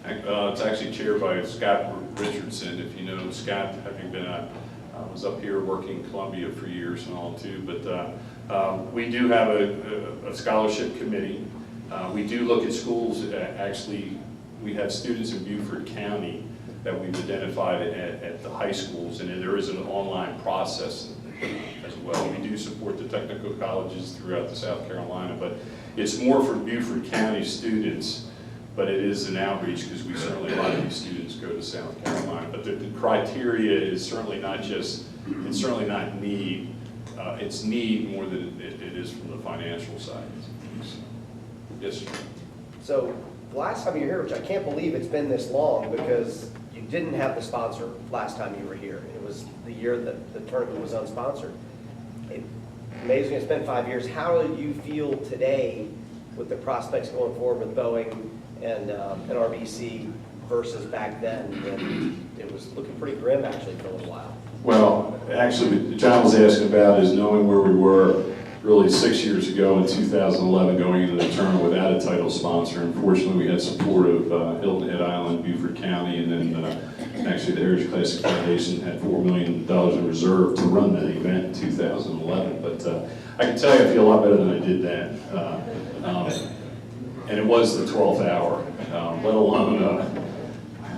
it's actually chaired by Scott Richardson. If you know Scott, having been was up here working in Columbia for years and all too, but we do have a scholarship committee. We do look at schools. Actually, we have students in Beaufort County that we've identified at the high schools, and there is an online process as well. We do support the technical colleges throughout the South Carolina, but it's more for Beaufort County students, but it is an outreach because we certainly, a lot of these students go to South Carolina. But the criteria is certainly not just, it's certainly not need, it's need more than it is from the financial side. Yes, sir. So the last time you were here, which I can't believe it's been this long, because you didn't have the sponsor last time you were here. It was the year that the tournament was unsponsored. Amazing, it's been 5 years. How do you feel today with the prospects going forward with Boeing and RBC versus back then when it was looking pretty grim actually for a little while? Well, actually, what John was asking about is knowing where we were really 6 years ago in 2011 going into the tournament without a title sponsor. Unfortunately, we had support of Hilton Head Island, Beaufort County, and then actually the Heritage Classic Foundation had $4 million in reserve to run that event in 2011. But I can tell you I feel a lot better than I did then. And it was the 12th hour,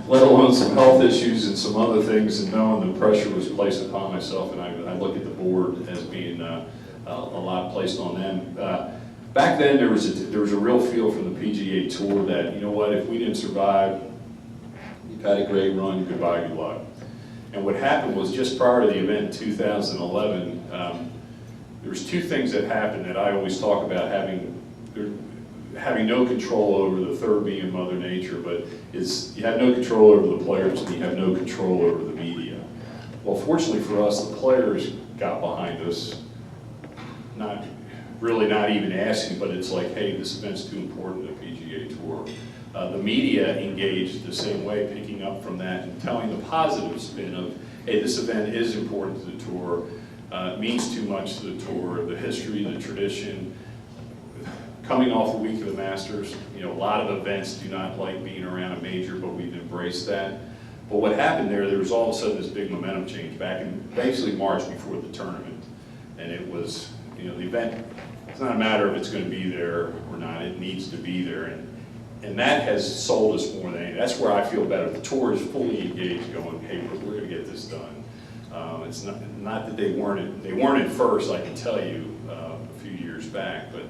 let alone some health issues and some other things, and knowing the pressure was placed upon myself, and I look at the board as being a lot placed on them. Back then, there was a real feel from the PGA Tour that, you know what, if we didn't survive, you've had a great run, goodbye, good luck. And what happened was just prior to the event in 2011, there was two things that happened that I always talk about having no control over, the third being Mother Nature, but you have no control over the players and you have no control over the media. Well, fortunately for us, the players got behind us, not even asking, but it's like, hey, this event's too important to the PGA Tour. The media engaged the same way, picking up from that and telling the positive spin of, hey, this event is important to the tour, it means too much to the tour, the history, the tradition. Coming off the week of the Masters, you know, a lot of events do not like being around a major, but we've embraced that. But what happened there was all of a sudden this big momentum change back in basically March before the tournament. And it was, you know, the event, it's not a matter of it's going to be there or not, it needs to be there. And that has sold us more than anything. That's where I feel better. The tour is fully engaged going, hey, we're going to get this done. It's not that they weren't at first, I can tell you, a few years back, but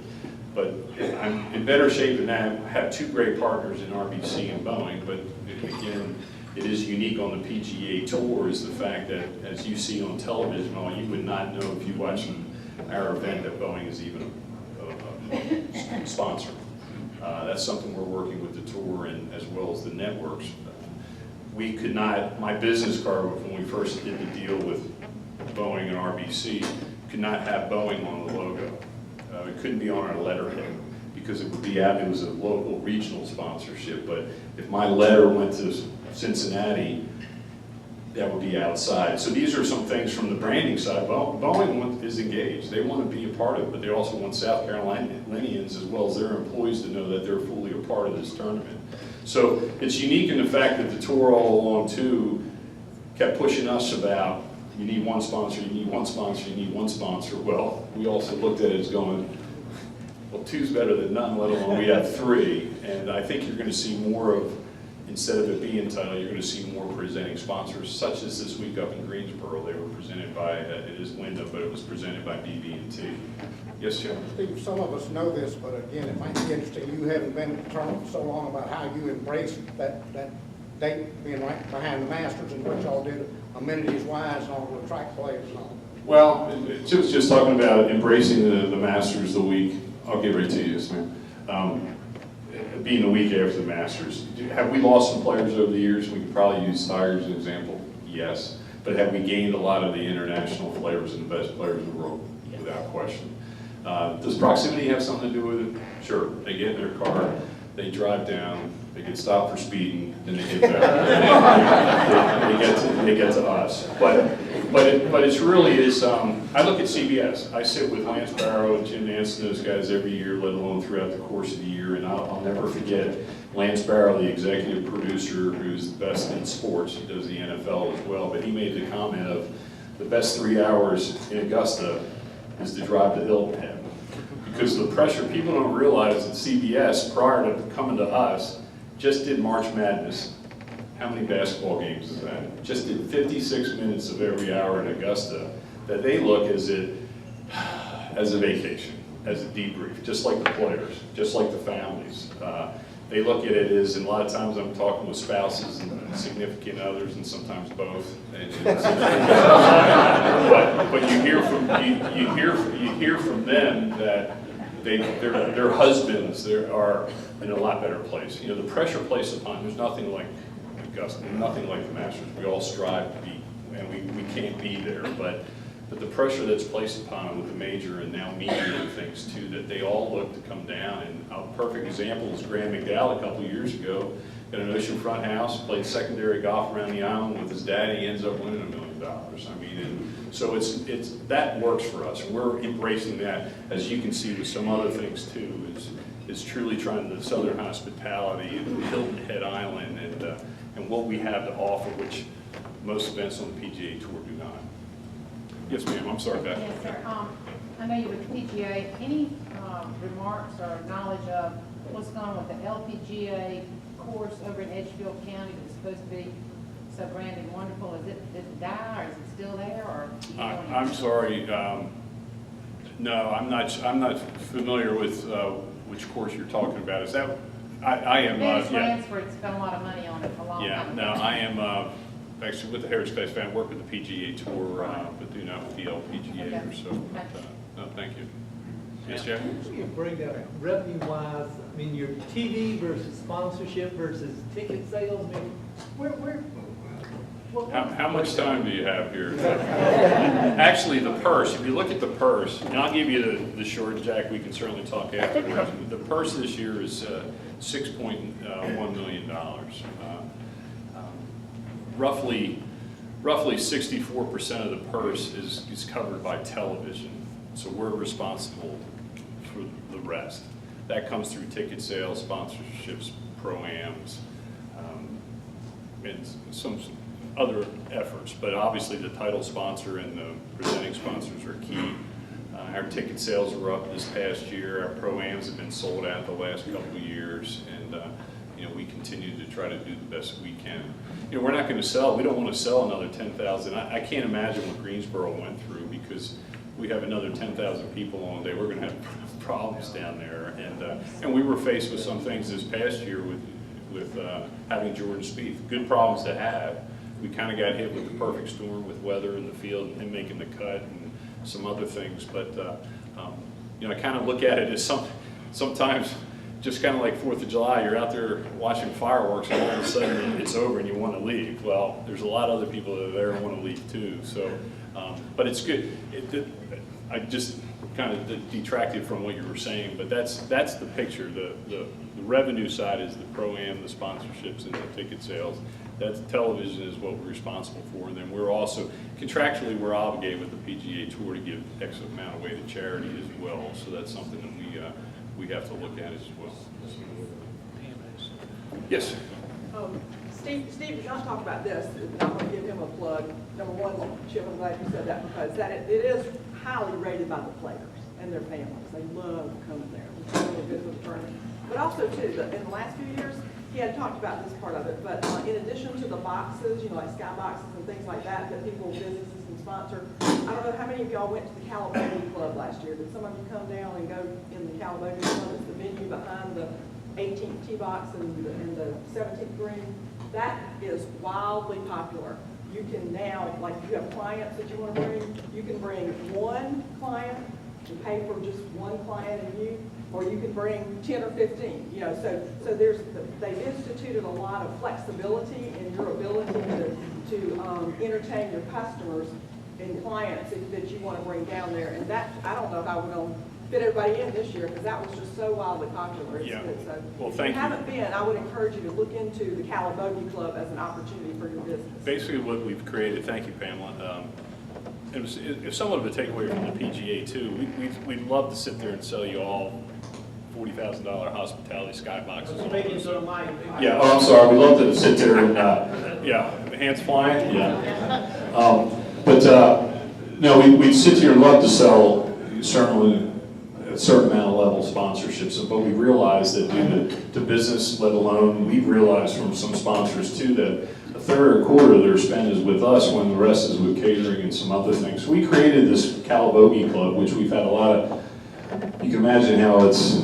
I'm in better shape than that. I have two great partners in RBC and Boeing, but again, it is unique on the PGA Tour is the fact that, as you see on television, you would not know if you watched our event that Boeing is even a sponsor. That's something we're working with the tour and as well as the networks. We could not, my business card when we first did the deal with Boeing and RBC, could not have Boeing on the logo. It couldn't be on our letterhead because it was a local regional sponsorship. But if my letter went to Cincinnati, that would be outside. So these are some things from the branding side. Boeing is engaged. They want to be a part of it, but they also want South Carolinians as well as their employees to know that they're fully a part of this tournament. So it's unique in the fact that the tour all along too kept pushing us about, you need one sponsor, you need one sponsor, you need one sponsor. Well, we also looked at it as going, well, two's better than none, let alone we have three. And I think you're going to see more of, instead of it being title, you're going to see more presenting sponsors, such as this week up in Greensboro. They were presented by, it is Wyndham, but it was presented by BB&T. Yes, Jim? Steve, some of us know this, but again, it might be interesting. You haven't been at the tournament so long about how you embraced that date being right behind the Masters and what y'all did amenities-wise and all the track plays and all. Well, Chip was just talking about embracing the Masters the week. I'll get right to you, yes, ma'am. Being the week after the Masters. Have we lost some players over the years? We could probably use Tiger as an example. Yes. But have we gained a lot of the international flavors and the best players in the world? Without question. Does proximity have something to do with it? Sure. They get in their car, they drive down, they get stopped for speeding, then they get back. they get to us. But it's really is. I look at CBS. I sit with Lance Barrow, Jim Nance, and those guys every year, let alone throughout the course of the year. And I'll never forget Lance Barrow, the executive producer, who's the best in sports. He does the NFL as well. But he made the comment of the best 3 hours in Augusta is to drive to Hilton Head. Because the pressure, people don't realize that CBS, prior to coming to us, just did March Madness. How many basketball games is that? Just did 56 minutes of every hour in Augusta that they look as a vacation, as a debrief, just like the players, just like the families. They look at it as, and a lot of times I'm talking with spouses and significant others, and sometimes both. But you hear from them that their husbands are in a lot better place. You know, the pressure placed upon, there's nothing like Augusta, nothing like the Masters. We all strive to be, and we can't be there, but the pressure that's placed upon them with the major and now media and things too, that they all look to come down. And a perfect example is Graham McDowell a couple of years ago, got an oceanfront house, played secondary golf around the island with his dad, he ends up winning $1 million. I mean, and so it's that works for us. We're embracing that, as you can see with some other things too, is truly trying the Southern hospitality and Hilton Head Island and what we have to offer, which most events on the PGA Tour do not. Yes, ma'am, I'm sorry, Beth. Yes, sir. I know you're with the PGA. Any remarks or knowledge of what's going on with the LPGA course over in Edgefield County that's supposed to be so grand and wonderful? Did it die, or is it still there, or? I'm sorry. No, I'm not familiar with which course you're talking about. Is that? I am. It's yeah. spent a lot of money on it for a long time. Yeah. No, I am. Actually, with the Heritage Golf Classic, I work with the PGA Tour, but do not with the LPGA Okay. or so. No, thank you. Yes, Jack? You bring up revenue-wise, I mean, your TV versus sponsorship versus ticket sales, I mean, How much time do you have here? Actually, the purse, if you look at the purse, and I'll give you the short, Jack, we can certainly talk afterwards. The purse this year is $6.1 million. Roughly 64% of the purse is covered by television, so we're responsible for the rest. That comes through ticket sales, sponsorships, pro-ams, and some other efforts, but obviously the title sponsor and the presenting sponsors are key. Our ticket sales were up this past year. Our pro-ams have been sold out the last couple of years, and we continue to try to do the best we can. We're not going to sell. We don't want to sell another 10,000. I can't imagine what Greensboro went through, because we have another 10,000 people on a day. We're going to have problems down there, and we were faced with some things this past year with having Jordan Spieth. Good problems to have. We kind of got hit with the perfect storm with weather in the field and him making the cut and some other things. But I kind of look at it as sometimes just kind of like 4th of July. You're out there watching fireworks, and all of a sudden it's over and you want to leave. Well, there's a lot of other people that are there and want to leave too. So, but it's good. I just kind of detracted from what you were saying, but that's the picture. The revenue side is the pro-am, the sponsorships, and the ticket sales. That's television is what we're responsible for, and then we're also contractually we're obligated with the PGA Tour to give X amount away to charity as well. So that's something that we have to look at as well. Yes. Steve, you not talk about this. I want to give him a plug. Number one, Chip, I'm glad you said that, because it is highly rated by the players and their families. They love coming there. It's really good for the tournament. But also, too, in the last few years, he had talked about this part of it, but in addition to the boxes, like sky boxes and things like that people, businesses can sponsor, I don't know how many of y'all went to the Calabogie Club last year. Did some of you come down and go in the Calabogie Club? It's the venue behind the 18th tee box and the 17th green. That is wildly popular. You can now, like if you have clients that you want to bring, you can bring one client and pay for just one client and you, or you can bring 10 or 15, so they've instituted a lot of flexibility in your ability to entertain your customers and clients that you want to bring down there. And that, I don't know how we're going to fit everybody in this year, because that was just so wildly popular. Yeah. Well, if thank you you. haven't been, I would encourage you to look into the Calabogie Club as an opportunity for your business. Basically what we've created, thank you, Pamela, if someone would take away from the PGA too, we'd love to sit there and sell you all $40,000 hospitality skyboxes. Yeah, oh, I'm sorry, we'd love to sit there and, yeah, hands flying, yeah. No, we'd sit here and love to sell certainly a certain amount of level sponsorships, but we realized that due to business, let alone, we've realized from some sponsors too that a third or a quarter of their spend is with us when the rest is with catering and some other things. So we created this Calabogie Club, which we've had a lot of, you can imagine how it's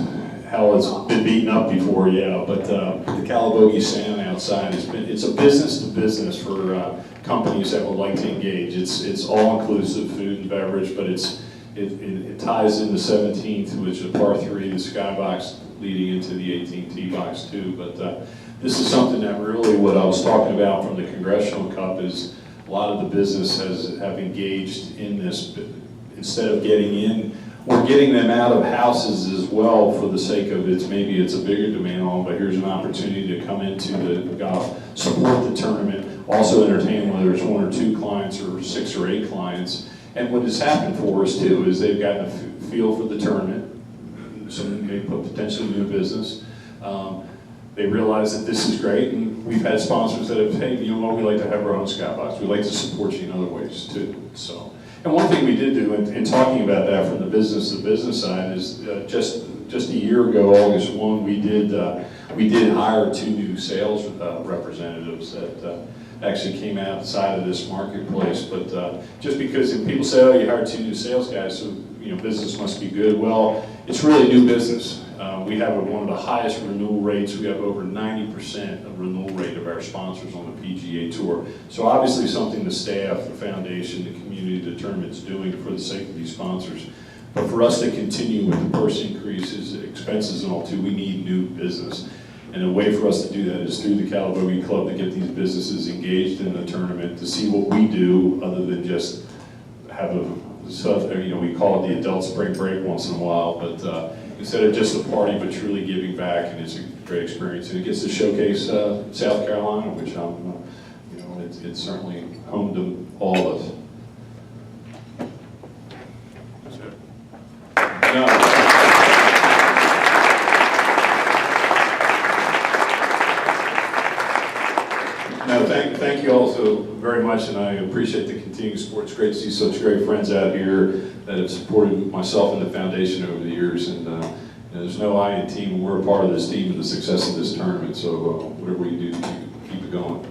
been beaten up before, yeah, but the Calabogie stand outside it's a business to business for companies that would like to engage. It's all inclusive, food and beverage, but it ties in the 17th, which is par 3, the skybox leading into the 18th tee box too. But this is something that really, what I was talking about from the Congressional Cup is a lot of the business have engaged in this. Instead of getting in, we're getting them out of houses as well for the sake of maybe it's a bigger demand on, but here's an opportunity to come into the golf, support the tournament, also entertain whether it's 1 or 2 clients or 6 or 8 clients. And what has happened for us too is they've gotten a feel for the tournament, some may put potentially new business. They realize that this is great, and we've had sponsors that have, hey, you know what, we like to have our own skybox. We like to support you in other ways too. So, and one thing we did do in talking about that from the business side is just a year ago, August 1, we did hire 2 new sales representatives that actually came outside of this marketplace. But just because people say, oh, you hired 2 new sales guys, so business must be good. Well, it's really new business. We have one of the highest renewal rates. We have over 90% of renewal rate of our sponsors on the PGA Tour. So obviously something the staff, the foundation, the community, the tournament's doing for the sake of these sponsors. But for us to continue with the purse increases, expenses and all too, we need new business. And a way for us to do that is through the Calibogue Club to get these businesses engaged in the tournament, to see what we do other than just have we call it the adult spring break once in a while, but instead of just a party, but truly giving back, and it's a great experience. And it gets to showcase South Carolina, which it's certainly home to all of us. No, thank you all so very much, and I appreciate the continuing support. It's great to see such great friends out here that have supported myself and the foundation over the years. And there's no I in team. We're a part of this team and the success of this tournament. So whatever we do, keep it going.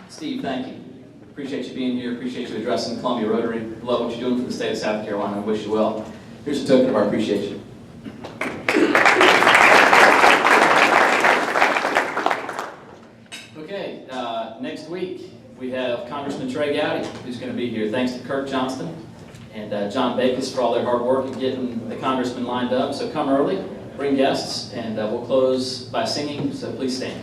Steve, thank you. Appreciate you being here. Appreciate you addressing Columbia Rotary. Love what you're doing for the state of South Carolina. I wish you well. Here's a token of our appreciation. Okay, next week we have Congressman Trey Gowdy, who's going to be here. Thanks to Kirk Johnston and John Bakes for all their hard work in getting the congressman lined up. So come early, bring guests, and we'll close by singing, so please stand.